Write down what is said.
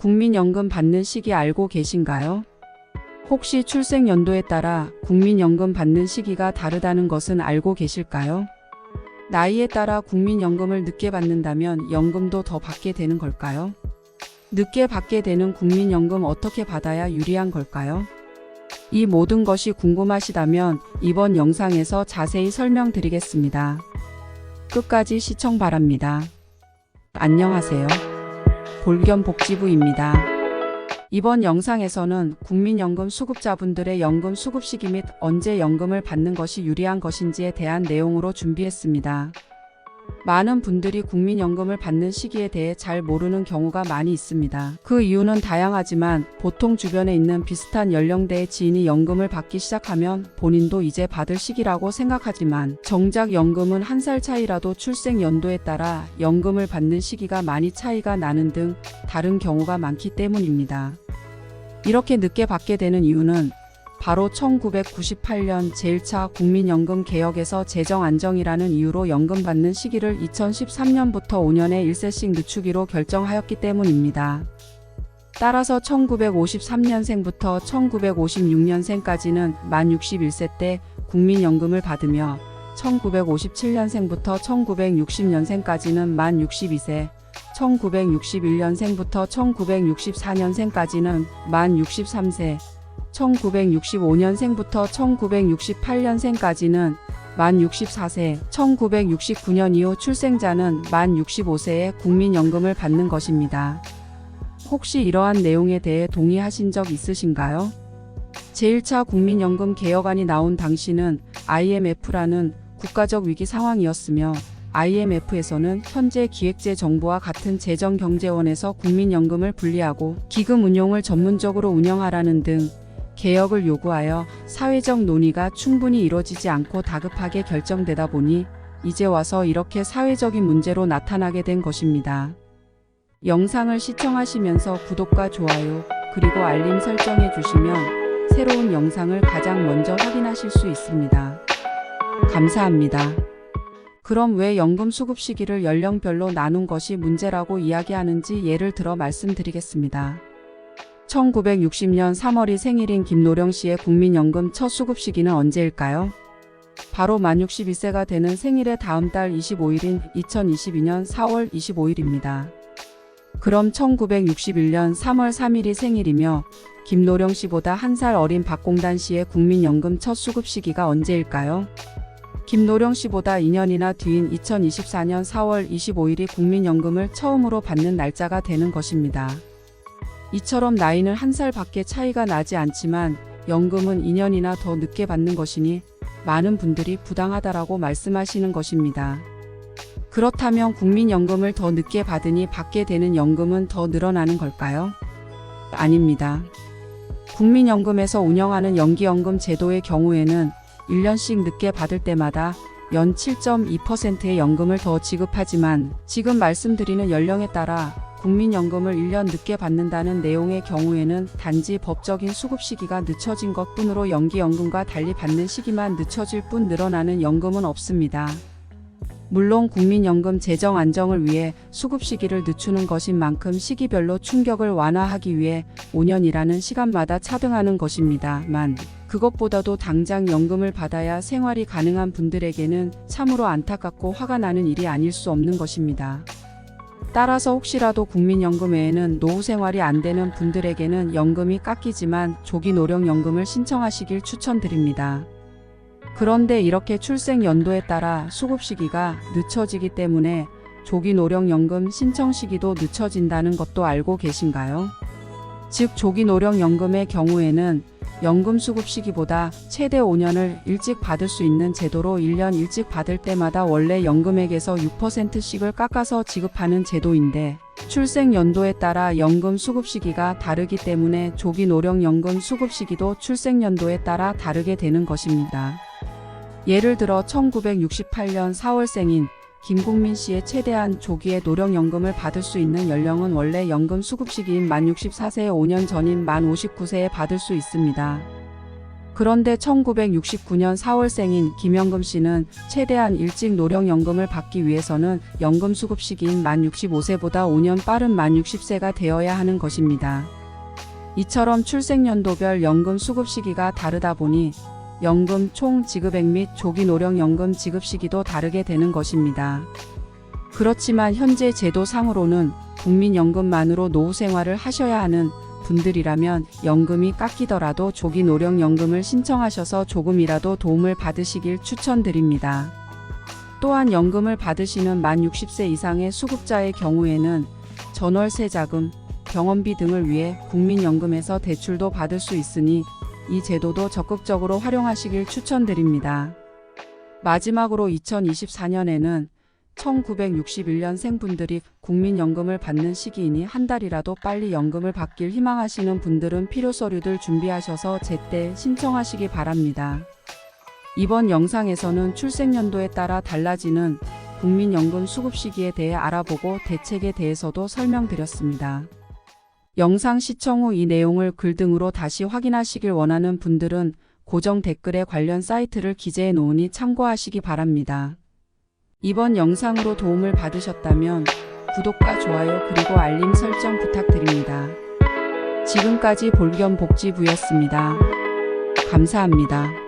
국민연금 받는 시기 알고 계신가요? 혹시 출생연도에 따라 국민연금 받는 시기가 다르다는 것은 알고 계실까요? 나이에 따라 국민연금을 늦게 받는다면 연금도 더 받게 되는 걸까요? 늦게 받게 되는 국민연금 어떻게 받아야 유리한 걸까요? 이 모든 것이 궁금하시다면 이번 영상에서 자세히 설명드리겠습니다. 끝까지 시청 바랍니다. 안녕하세요. 볼겸복지부입니다. 이번 영상에서는 국민연금 수급자분들의 연금 수급 시기 및 언제 연금을 받는 것이 유리한 것인지에 대한 내용으로 준비했습니다. 많은 분들이 국민연금을 받는 시기에 대해 잘 모르는 경우가 많이 있습니다. 그 이유는 다양하지만 보통 주변에 있는 비슷한 연령대의 지인이 연금을 받기 시작하면 본인도 이제 받을 시기라고 생각하지만 정작 연금은 한 살 차이라도 출생 연도에 따라 연금을 받는 시기가 많이 차이가 나는 등 다른 경우가 많기 때문입니다. 이렇게 늦게 받게 되는 이유는 바로 1998년 제1차 국민연금 개혁에서 재정 안정이라는 이유로 연금 받는 시기를 2013년부터 5년에 1세씩 늦추기로 결정하였기 때문입니다. 따라서 1953년생부터 1956년생까지는 만 61세 때 국민연금을 받으며 1957년생부터 1960년생까지는 만 62세, 1961년생부터 1964년생까지는 만 63세, 1965년생부터 1968년생까지는 만 64세, 1969년 이후 출생자는 만 65세에 국민연금을 받는 것입니다. 혹시 이러한 내용에 대해 동의하신 적 있으신가요? 제1차 국민연금 개혁안이 나온 당시는 IMF라는 국가적 위기 상황이었으며 IMF에서는 현재 기획재정부와 같은 재정경제원에서 국민연금을 분리하고 기금 운용을 전문적으로 운영하라는 등 개혁을 요구하여 사회적 논의가 충분히 이루어지지 않고 다급하게 결정되다 보니 이제 와서 이렇게 사회적인 문제로 나타나게 된 것입니다. 영상을 시청하시면서 구독과 좋아요 그리고 알림 설정해 주시면 새로운 영상을 가장 먼저 확인하실 수 있습니다. 감사합니다. 그럼 왜 연금 수급 시기를 연령별로 나눈 것이 문제라고 이야기하는지 예를 들어 말씀드리겠습니다. 1960년 3월이 생일인 김노령 씨의 국민연금 첫 수급 시기는 언제일까요? 바로 만 62세가 되는 생일의 다음 달 25일인 2022년 4월 25일입니다. 그럼 1961년 3월 3일이 생일이며 김노령 씨보다 한 살 어린 박공단 씨의 국민연금 첫 수급 시기가 언제일까요? 김노령 씨보다 2년이나 뒤인 2024년 4월 25일이 국민연금을 처음으로 받는 날짜가 되는 것입니다. 이처럼 나이는 한 살 밖에 차이가 나지 않지만 연금은 2년이나 더 늦게 받는 것이니 많은 분들이 부당하다라고 말씀하시는 것입니다. 그렇다면 국민연금을 더 늦게 받으니 받게 되는 연금은 더 늘어나는 걸까요? 아닙니다. 국민연금에서 운영하는 연기연금 제도의 경우에는 1년씩 늦게 받을 때마다 연 7.2%의 연금을 더 지급하지만 지금 말씀드리는 연령에 따라 국민연금을 1년 늦게 받는다는 내용의 경우에는 단지 법적인 수급 시기가 늦춰진 것뿐으로 연기연금과 달리 받는 시기만 늦춰질 뿐 늘어나는 연금은 없습니다. 물론 국민연금 재정 안정을 위해 수급 시기를 늦추는 것인 만큼 시기별로 충격을 완화하기 위해 5년이라는 시간마다 차등하는 것입니다만 그것보다도 당장 연금을 받아야 생활이 가능한 분들에게는 참으로 안타깝고 화가 나는 일이 아닐 수 없는 것입니다. 따라서 혹시라도 국민연금 외에는 노후 생활이 안 되는 분들에게는 연금이 깎이지만 조기노령연금을 신청하시길 추천드립니다. 그런데 이렇게 출생 연도에 따라 수급 시기가 늦춰지기 때문에 조기노령연금 신청 시기도 늦춰진다는 것도 알고 계신가요? 즉 조기노령연금의 경우에는 연금 수급 시기보다 최대 5년을 일찍 받을 수 있는 제도로 1년 일찍 받을 때마다 원래 연금액에서 6%씩을 깎아서 지급하는 제도인데 출생 연도에 따라 연금 수급 시기가 다르기 때문에 조기노령연금 수급 시기도 출생 연도에 따라 다르게 되는 것입니다. 예를 들어 1968년 4월생인 김국민 씨의 최대한 조기에 노령연금을 받을 수 있는 연령은 원래 연금 수급 시기인 만 64세의 5년 전인 만 59세에 받을 수 있습니다. 그런데 1969년 4월생인 김영금 씨는 최대한 일찍 노령연금을 받기 위해서는 연금 수급 시기인 만 65세보다 5년 빠른 만 60세가 되어야 하는 것입니다. 이처럼 출생연도별 연금 수급 시기가 다르다 보니 연금 총 지급액 및 조기 노령연금 지급 시기도 다르게 되는 것입니다. 그렇지만 현재 제도상으로는 국민연금만으로 노후 생활을 하셔야 하는 분들이라면 연금이 깎이더라도 조기 노령연금을 신청하셔서 조금이라도 도움을 받으시길 추천드립니다. 또한 연금을 받으시는 만 60세 이상의 수급자의 경우에는 전월세 자금, 병원비 등을 위해 국민연금에서 대출도 받을 수 있으니 이 제도도 적극적으로 활용하시길 추천드립니다. 마지막으로 2024년에는 1961년생 분들이 국민연금을 받는 시기이니 한 달이라도 빨리 연금을 받길 희망하시는 분들은 필요 서류들 준비하셔서 제때 신청하시기 바랍니다. 이번 영상에서는 출생연도에 따라 달라지는 국민연금 수급 시기에 대해 알아보고 대책에 대해서도 설명드렸습니다. 영상 시청 후 이 내용을 글 등으로 다시 확인하시길 원하는 분들은 고정 댓글에 관련 사이트를 기재해 놓으니 참고하시기 바랍니다. 이번 영상으로 도움을 받으셨다면 구독과 좋아요 그리고 알림 설정 부탁드립니다. 지금까지 볼겸복지부였습니다. 감사합니다.